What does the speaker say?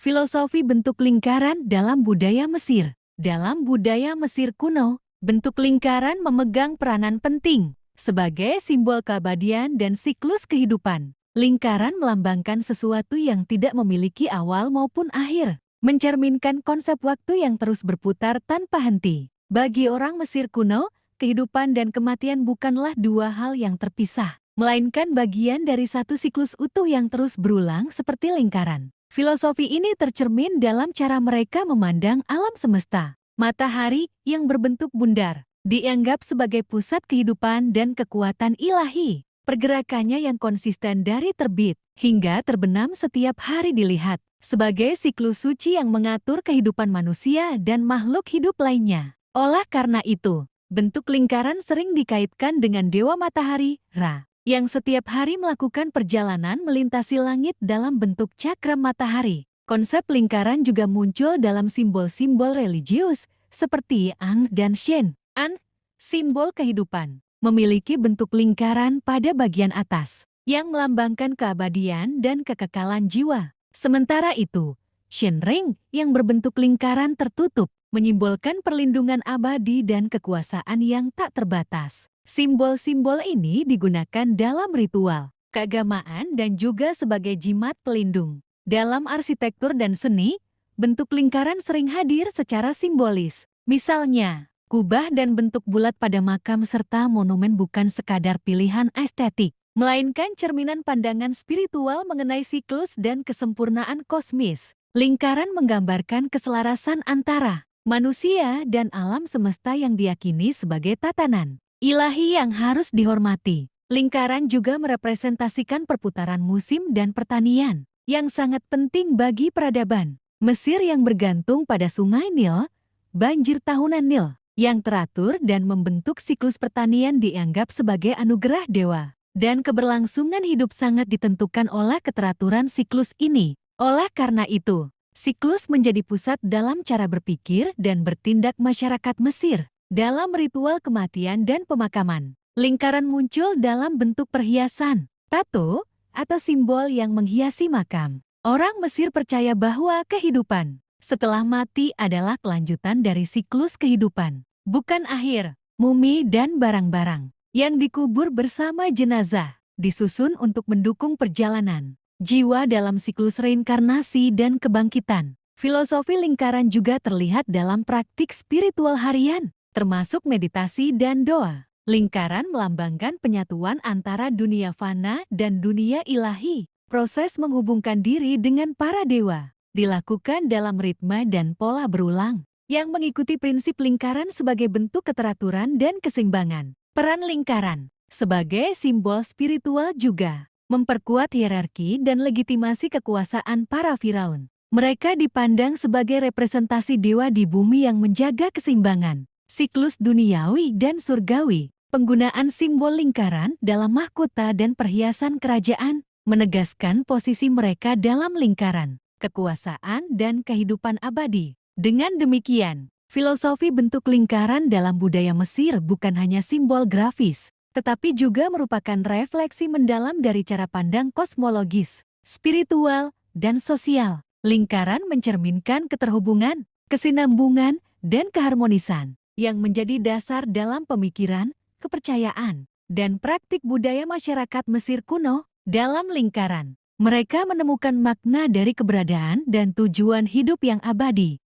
Filosofi bentuk lingkaran dalam budaya Mesir. Dalam budaya Mesir kuno, bentuk lingkaran memegang peranan penting sebagai simbol keabadian dan siklus kehidupan. Lingkaran melambangkan sesuatu yang tidak memiliki awal maupun akhir, mencerminkan konsep waktu yang terus berputar tanpa henti. Bagi orang Mesir kuno, kehidupan dan kematian bukanlah dua hal yang terpisah, melainkan bagian dari satu siklus utuh yang terus berulang seperti lingkaran. Filosofi ini tercermin dalam cara mereka memandang alam semesta. Matahari yang berbentuk bundar dianggap sebagai pusat kehidupan dan kekuatan ilahi. Pergerakannya yang konsisten dari terbit hingga terbenam setiap hari dilihat sebagai siklus suci yang mengatur kehidupan manusia dan makhluk hidup lainnya. Oleh karena itu, bentuk lingkaran sering dikaitkan dengan Dewa Matahari, Ra, yang setiap hari melakukan perjalanan melintasi langit dalam bentuk cakra matahari. Konsep lingkaran juga muncul dalam simbol-simbol religius seperti Ang dan Shen. An, simbol kehidupan, memiliki bentuk lingkaran pada bagian atas yang melambangkan keabadian dan kekekalan jiwa. Sementara itu, Shen Ring yang berbentuk lingkaran tertutup menyimbolkan perlindungan abadi dan kekuasaan yang tak terbatas. Simbol-simbol ini digunakan dalam ritual, keagamaan dan juga sebagai jimat pelindung. Dalam arsitektur dan seni, bentuk lingkaran sering hadir secara simbolis. Misalnya, kubah dan bentuk bulat pada makam serta monumen bukan sekadar pilihan estetik, melainkan cerminan pandangan spiritual mengenai siklus dan kesempurnaan kosmis. Lingkaran menggambarkan keselarasan antara manusia dan alam semesta yang diyakini sebagai tatanan ilahi yang harus dihormati. Lingkaran juga merepresentasikan perputaran musim dan pertanian, yang sangat penting bagi peradaban Mesir yang bergantung pada sungai Nil. Banjir tahunan Nil yang teratur dan membentuk siklus pertanian dianggap sebagai anugerah dewa, dan keberlangsungan hidup sangat ditentukan oleh keteraturan siklus ini. Oleh karena itu, siklus menjadi pusat dalam cara berpikir dan bertindak masyarakat Mesir. Dalam ritual kematian dan pemakaman, lingkaran muncul dalam bentuk perhiasan, tato, atau simbol yang menghiasi makam. Orang Mesir percaya bahwa kehidupan setelah mati adalah kelanjutan dari siklus kehidupan, bukan akhir. Mumi dan barang-barang yang dikubur bersama jenazah disusun untuk mendukung perjalanan jiwa dalam siklus reinkarnasi dan kebangkitan. Filosofi lingkaran juga terlihat dalam praktik spiritual harian, termasuk meditasi dan doa. Lingkaran melambangkan penyatuan antara dunia fana dan dunia ilahi. Proses menghubungkan diri dengan para dewa dilakukan dalam ritme dan pola berulang, yang mengikuti prinsip lingkaran sebagai bentuk keteraturan dan keseimbangan. Peran lingkaran sebagai simbol spiritual juga memperkuat hierarki dan legitimasi kekuasaan para Firaun. Mereka dipandang sebagai representasi dewa di bumi yang menjaga keseimbangan siklus duniawi dan surgawi. Penggunaan simbol lingkaran dalam mahkota dan perhiasan kerajaan menegaskan posisi mereka dalam lingkaran, kekuasaan dan kehidupan abadi. Dengan demikian, filosofi bentuk lingkaran dalam budaya Mesir bukan hanya simbol grafis, tetapi juga merupakan refleksi mendalam dari cara pandang kosmologis, spiritual, dan sosial. Lingkaran mencerminkan keterhubungan, kesinambungan, dan keharmonisan yang menjadi dasar dalam pemikiran, kepercayaan, dan praktik budaya masyarakat Mesir kuno. Dalam lingkaran, mereka menemukan makna dari keberadaan dan tujuan hidup yang abadi.